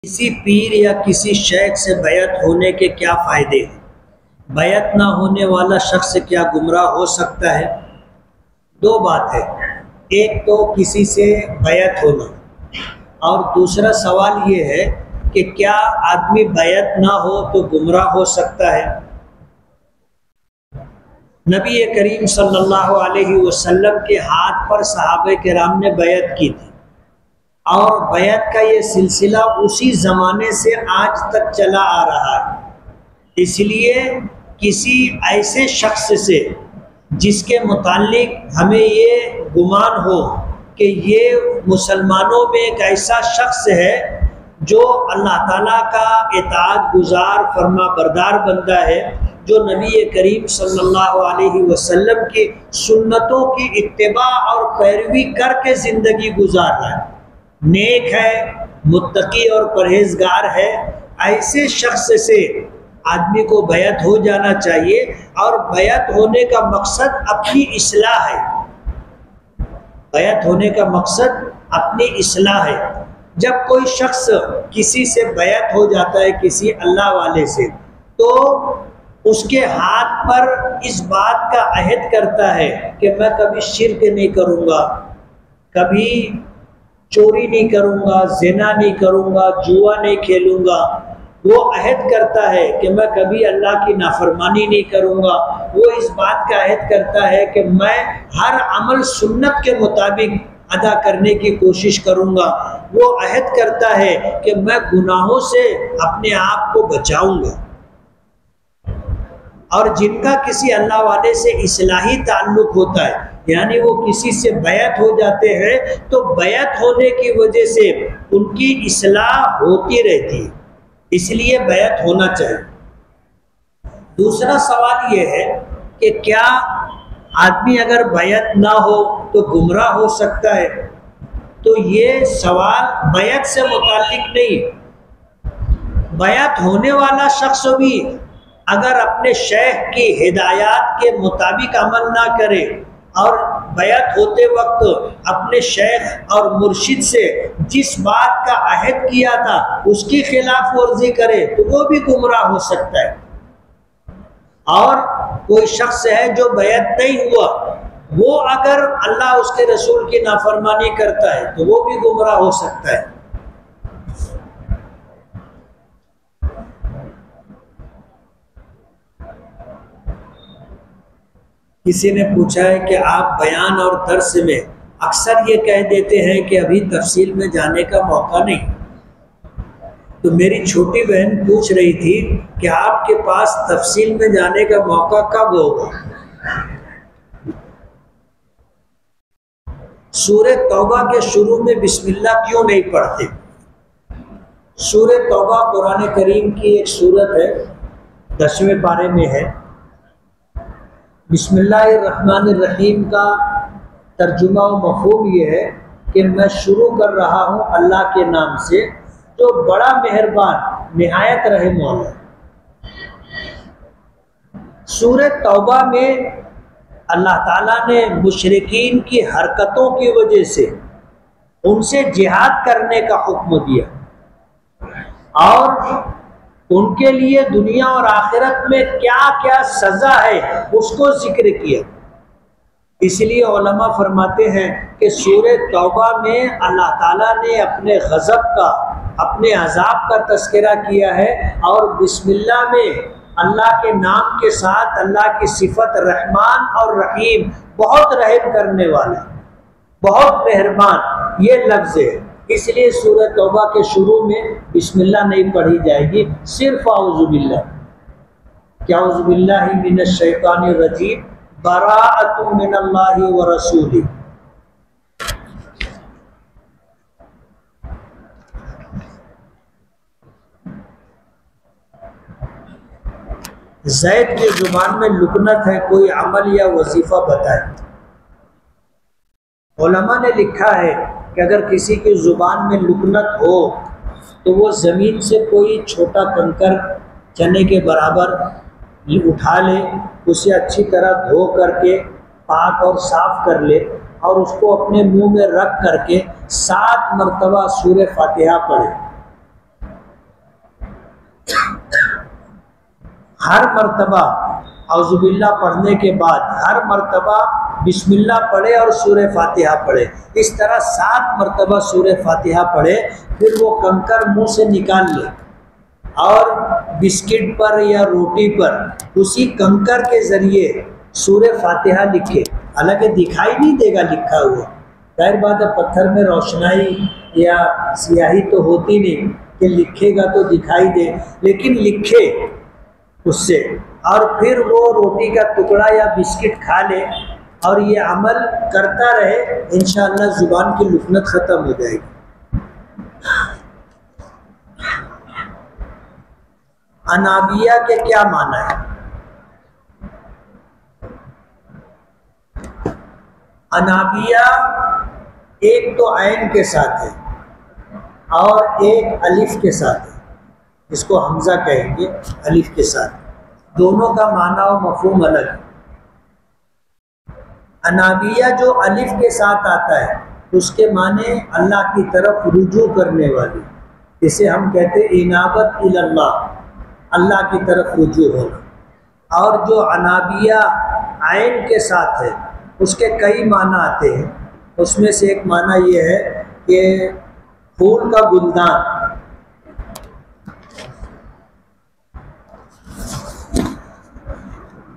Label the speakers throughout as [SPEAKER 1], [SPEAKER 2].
[SPEAKER 1] किसी पीर या किसी शेख से बैत होने के क्या फ़ायदे हैं? बैत ना होने वाला शख्स क्या गुमराह हो सकता है? दो बात है, एक तो किसी से बैत होना और दूसरा सवाल ये है कि क्या आदमी बैत ना हो तो गुमराह हो सकता है? नबी करीम सल्लल्लाहु अलैहि वसल्लम के हाथ पर सहाबे किराम ने बैत की थी और बैत का ये सिलसिला उसी ज़माने से आज तक चला आ रहा है। इसलिए किसी ऐसे शख्स से जिसके मुताल्लिक हमें ये गुमान हो कि ये मुसलमानों में एक ऐसा शख्स है जो अल्लाह ताला का इताअत गुज़ार फरमा बरदार बंदा है, जो नबी करीम सल्लल्लाहु अलैहि वसल्लम की सुन्नतों की इत्तिबा और पैरवी करके ज़िंदगी गुजार रहा है, नेक है, मुत्तकी और परहेजगार है, ऐसे शख्स से आदमी को बैत हो जाना चाहिए। और बैत होने का मकसद अपनी इस्लाह है, बैत होने का मकसद अपनी इस्लाह है। जब कोई शख्स किसी से बैत हो जाता है, किसी अल्लाह वाले से, तो उसके हाथ पर इस बात का अहद करता है कि मैं कभी शिर्क नहीं करूँगा, कभी चोरी नहीं करूँगा, ज़िना नहीं करूँगा, जुआ नहीं खेलूँगा। वो अहद करता है कि मैं कभी अल्लाह की नाफरमानी नहीं करूँगा। वो इस बात का अहद करता है कि मैं हर अमल सुन्नत के मुताबिक अदा करने की कोशिश करूँगा। वो अहद करता है कि मैं गुनाहों से अपने आप को बचाऊँगा। और जिनका किसी अल्लाह वाले से इस्लाही ताल्लुक़ होता है, यानी वो किसी से बैत हो जाते हैं, तो बैत होने की वजह से उनकी इस्लाह होती रहती है, इसलिए बैत होना चाहिए। दूसरा सवाल ये है कि क्या आदमी अगर बैत ना हो तो गुमराह हो सकता है? तो ये सवाल बैत से मुताल्लिक नहीं। बैत होने वाला शख्स भी अगर अपने शेख की हिदायत के मुताबिक अमल ना करे और बैत होते वक्त अपने शेख और मुर्शिद से जिस बात का अहद किया था उसकी खिलाफ वर्जी करे, तो वो भी गुमराह हो सकता है। और कोई शख्स है जो बैत नहीं हुआ, वो अगर अल्लाह उसके रसूल की नाफरमानी करता है तो वो भी गुमराह हो सकता है। किसी ने पूछा है कि आप बयान और दर्स में अक्सर ये कह देते हैं कि अभी तफसील में जाने का मौका नहीं। तो मेरी छोटी बहन पूछ रही थी कि आपके पास तफसील में जाने का मौका कब होगा? सूरह तौबा के शुरू में बिस्मिल्लाह क्यों नहीं पढ़ते? सूरह तौबा कुरान करीम की एक सूरत है, 10वें पारे में है। बिस्मिल्लाहिर्रहमानिर्रहीम का तर्जुमा व मफ़हूम ये है कि मैं शुरू कर रहा हूँ अल्लाह के नाम से जो बड़ा मेहरबान निहायत रहम वाला। सूरह तौबा में अल्लाह ताला ने मुशरिकीन की हरकतों की वजह से उनसे जिहाद करने का हुक्म दिया और उनके लिए दुनिया और आखिरत में क्या क्या सज़ा है उसको जिक्र किया। इसलिए उलमा फरमाते हैं कि सूरह तौबा में अल्लाह ताला ने अपने गज़ब का, अपने अज़ाब का तज़किरा किया है और बिस्मिल्लाह में अल्लाह के नाम के साथ अल्लाह की सिफत रहमान और रहीम, बहुत रहम करने वाला, बहुत मेहरबान, ये लफ्ज़ है। इसलिए सूरह तौबा के शुरू में बिस्मिल्लाह नहीं पढ़ी जाएगी, सिर्फ औज़ु बिल्लाह, क्या औज़ु बिल्लाहि मिनश शैतानिर रजीम, बराअतुम मिनल्लाहि व रसूलिही। ज़ैद की जुबान में लुकनत है, कोई अमल या वजीफ़ा बताए। उलमा ने लिखा है कि अगर किसी की ज़ुबान में लुकनत हो तो वो ज़मीन से कोई छोटा कंकर चने के बराबर उठा ले, उसे अच्छी तरह धो करके पाक और साफ़ कर ले और उसको अपने मुंह में रख करके 7 मरतबा सूरह फातिहा पढ़े। हर मर्तबा औज़ुबिल्लाह पढ़ने के बाद हर मर्तबा बिस्मिल्लाह पढ़े और सूरह फातिहा पढ़े। इस तरह 7 मर्तबा सूरह फातिहा पढ़े, फिर वो कंकर मुंह से निकाल ले और बिस्किट पर या रोटी पर उसी कंकर के ज़रिए सूरह फातिहा लिखे। हालांकि दिखाई नहीं देगा लिखा हुआ, जाहिर बात है पत्थर में रोशनाई या स्याही तो होती नहीं कि लिखेगा तो दिखाई दे, लेकिन लिखे उससे और फिर वो रोटी का टुकड़ा या बिस्किट खा ले और ये अमल करता रहे, इंशाअल्लाह ज़ुबान की लुकनत ख़त्म हो जाएगी। अनाबिया के क्या माना है? अनाबिया एक तो ऐन के साथ है और एक अलिफ के साथ है, इसको हमजा कहेंगे अलिफ के साथ। दोनों का माना और मफहूम अलग है। अनाबिया जो अलिफ के साथ आता है उसके माने अल्लाह की तरफ रुजू करने वाली, इसे हम कहते हैं इनाबत इल्लाह, अल्लाह की तरफ रुजू होना। और जो अनाबिया ऐन के साथ है उसके कई माना आते हैं, उसमें से एक माना ये है कि फूल का गुलदान।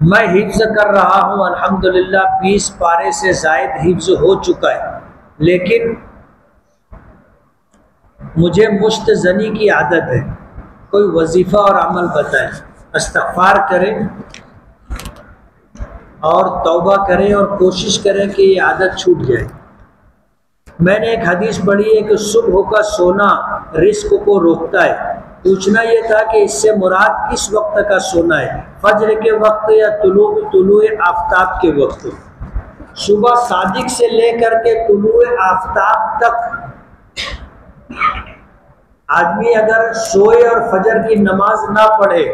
[SPEAKER 1] मैं हिफ्ज़ कर रहा हूँ अल्हम्दुलिल्लाह, 20 पारे से ज़ायद हिफ्ज़ हो चुका है, लेकिन मुझे मुश्तज़नी की आदत है। कोई वजीफ़ा और अमल बताएं। इस्तिग़फ़ार करें और तौबा करें और कोशिश करें कि ये आदत छूट जाए। मैंने एक हदीस पढ़ी है कि सुबह का सोना रिस्क को रोकता है। पूछना ये था कि इससे मुराद किस वक्त का सोना है, फज्र के वक्त या तुलूए आफ्ताब के वक्त? सुबह सादिक से लेकर के तुलूए आफ्ताब तक आदमी अगर सोए और फजर की नमाज ना पढ़े,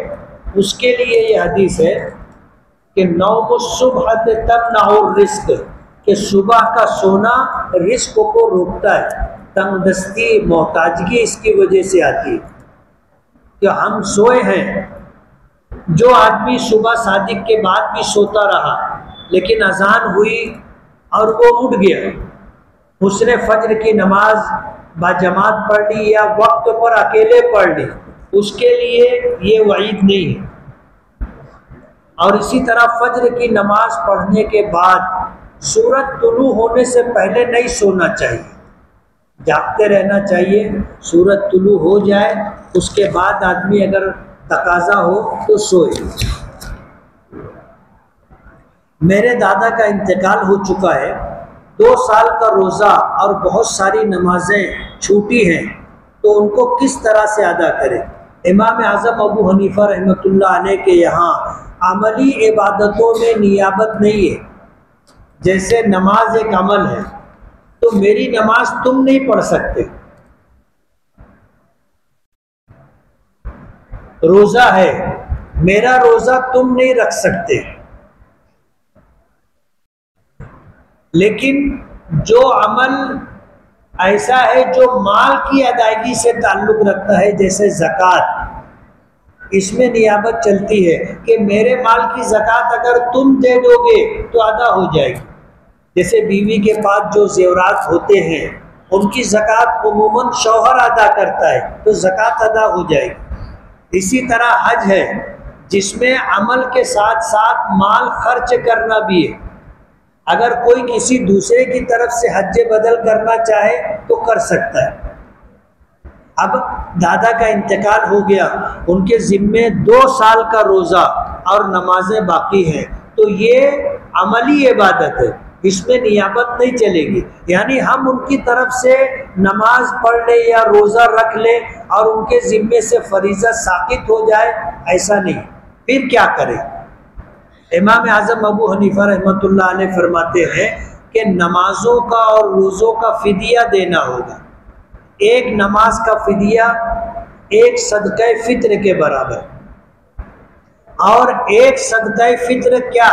[SPEAKER 1] उसके लिए ये हदीस है कि नौम सुबह तब ना रिस्क, कि सुबह का सोना रिस्क को रोकता है। तंगदस्ती मोहताजगी इसकी वजह से आती है कि हम सोए हैं। जो आदमी सुबह सादिक के बाद भी सोता रहा लेकिन अजान हुई और वो उठ गया, उसने फज्र की नमाज बाजमात पढ़ ली या वक्त पर अकेले पढ़ ली, उसके लिए ये वईद नहीं है। और इसी तरह फज्र की नमाज पढ़ने के बाद सूरज तुलू होने से पहले नहीं सोना चाहिए, जागते रहना चाहिए। सूरज तुलू हो जाए उसके बाद आदमी अगर तकाजा हो तो सोए। मेरे दादा का इंतकाल हो चुका है, 2 साल का रोज़ा और बहुत सारी नमाजें छूटी हैं, तो उनको किस तरह से अदा करें? इमाम आज़म अबू हनीफा रहमतुल्लाह अलैह के यहाँ अमली इबादतों में नियाबत नहीं है। जैसे नमाज एक अमल है तो मेरी नमाज तुम नहीं पढ़ सकते, रोज़ा है मेरा रोज़ा तुम नहीं रख सकते, लेकिन जो अमल ऐसा है जो माल की अदायगी से ताल्लुक़ रखता है, जैसे ज़कात, इसमें नियाबत चलती है कि मेरे माल की ज़कात अगर तुम दे दोगे तो अदा हो जाएगी। जैसे बीवी के पास जो ज़ेवरात होते हैं उनकी ज़कात उमूमन शौहर अदा करता है तो ज़कात अदा हो जाएगी। इसी तरह हज है जिसमें अमल के साथ साथ माल खर्च करना भी है। अगर कोई किसी दूसरे की तरफ से हज बदल करना चाहे तो कर सकता है। अब दादा का इंतकाल हो गया, उनके ज़िम्मे 2 साल का रोज़ा और नमाजें बाकी हैं, तो ये अमली इबादत है, इसमें नियाबत नहीं चलेगी। यानी हम उनकी तरफ से नमाज पढ़ ले या रोज़ा रख ले और उनके ज़िम्मे से फरीज़ा साकित हो जाए, ऐसा नहीं। फिर क्या करें? इमाम आज़म अबू हनीफा रहमतुल्लाह अलैह फरमाते हैं कि नमाजों का और रोज़ों का फ़िदिया देना होगा। एक नमाज का फ़िदिया एक सदक़े फ़ित्र के बराबर, और एक सदक़े फ़ित्र क्या,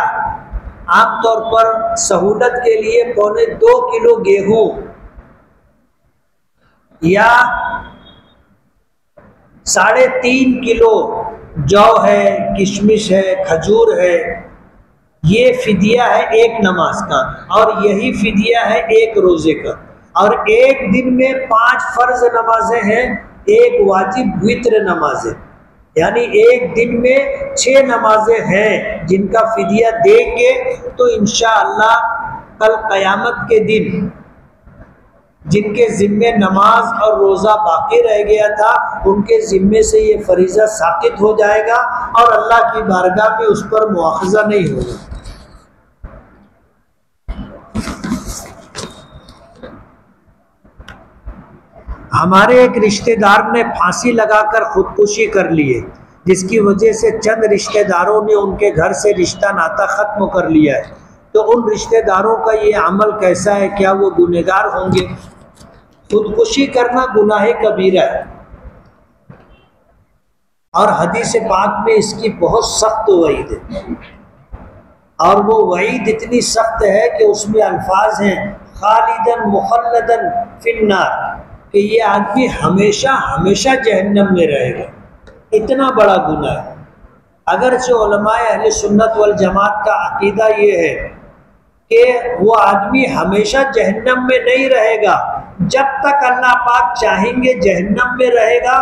[SPEAKER 1] आमतौर पर सहूलत के लिए 1.25 किलो गेहूँ या 3.5 किलो जौ है, किशमिश है, खजूर है, ये फिदिया है एक नमाज का, और यही फिदिया है एक रोजे का। और एक दिन में 5 फर्ज नमाजें हैं, एक वाजिब वित्र नमाजें, यानी एक दिन में 6 नमाजें हैं जिनका फिदिया देंगे तो इंशाअल्लाह कल क़यामत के दिन जिनके ज़िम्मे नमाज और रोज़ा बाकी रह गया था उनके ज़िम्मे से ये फरीज़ा साक़ित हो जाएगा और अल्लाह की बारगाह में उस पर मुआख़ज़ा नहीं होगा। हमारे एक रिश्तेदार ने फांसी लगाकर खुदकुशी कर ली है, जिसकी वजह से चंद रिश्तेदारों ने उनके घर से रिश्ता नाता ख़त्म कर लिया है। तो उन रिश्तेदारों का ये अमल कैसा है, क्या वो गुनहगार होंगे? खुदकुशी करना गुनाह कबीरा है और हदीस पाक में इसकी बहुत सख्त वईद है, और वो वईद इतनी सख्त है कि उसमें अल्फाज हैं खालिदन मुखल्लदन फिन्नार, कि ये आदमी हमेशा हमेशा जहन्नम में रहेगा। इतना बड़ा गुनाह है। अगरचे उलमाए अहले सुन्नत वल जमात का अकीदा ये है कि वो आदमी हमेशा जहन्नम में नहीं रहेगा, जब तक अल्लाह पाक चाहेंगे जहन्नम में रहेगा,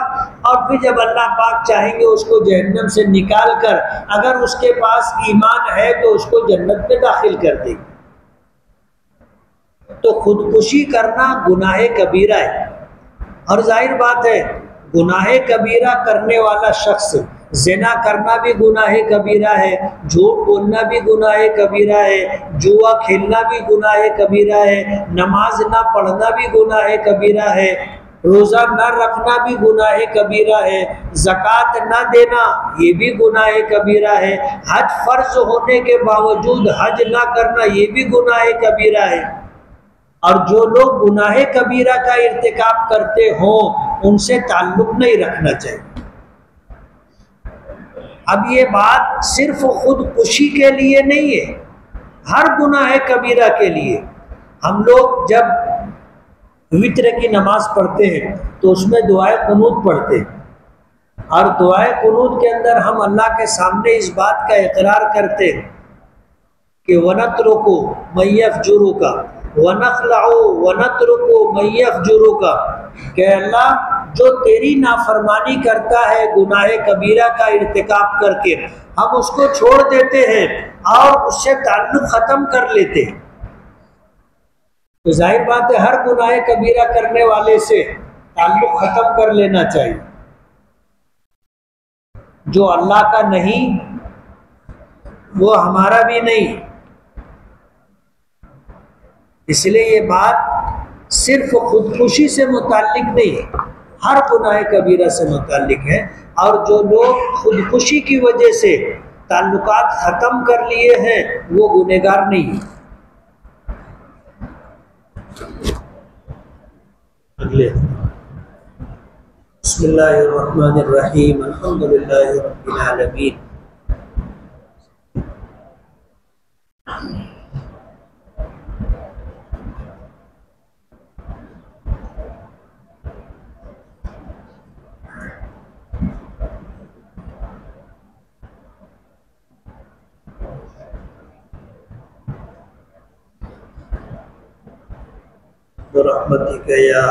[SPEAKER 1] और फिर जब अल्लाह पाक चाहेंगे उसको जहन्नम से निकाल कर अगर उसके पास ईमान है तो उसको जन्नत में दाखिल कर देंगे। तो खुदकुशी करना गुनाह कबीरा है, और जाहिर बात है गुनाह कबीरा करने वाला शख्स, ज़िना करना भी गुनाह कबीरा है, झूठ बोलना भी गुनाह कबीरा है, जुआ खेलना भी गुनाह कबीरा है, नमाज ना पढ़ना भी गुनाह कबीरा है, रोज़ा ना रखना भी गुनाह कबीरा है, ज़कात ना देना ये भी गुनाह कबीरा है, हज फ़र्ज होने के बावजूद हज ना करना ये भी गुनाह कबीरा है। और जो लोग गुनाह कबीरा का इर्तिकाब करते हों उनसे ताल्लुक़ नहीं रखना चाहिए। अब ये बात सिर्फ खुदकुशी के लिए नहीं है, हर गुनाह कबीरा के लिए। हम लोग जब वित्र की नमाज पढ़ते हैं तो उसमें दुआए कुनूत पढ़ते हैं, और दुआए कुनूत के अंदर हम अल्लाह के सामने इस बात का इकरार करते हैं कि वनत्रुकु मय्यफजुरुका वनखलउ वनत्रुकु मय्यफजुरुका, कि अल्लाह जो तेरी नाफरमानी करता है गुनाह कबीरा का इर्तिकाब करके हम उसको छोड़ देते हैं और उससे ताल्लुक़ ख़त्म कर लेते हैं। तो जाहिर बात है हर गुनाह कबीरा करने वाले से ताल्लुक़ ख़त्म कर लेना चाहिए। जो अल्लाह का नहीं वो हमारा भी नहीं। इसलिए ये बात सिर्फ खुदकुशी से मुताल्लिक नहीं, हर गुनाह कबीरा से मुताल्लिक है। और जो लोग खुदकुशी की वजह से ताल्लुकात ख़त्म कर लिए हैं वो गुनहगार नहीं। अगले बिस्मिल्लाहिर्रहमानिर्रहीम अल्हम्दुलिल्लाहि रब्बिल आलमीन। रहमतिक या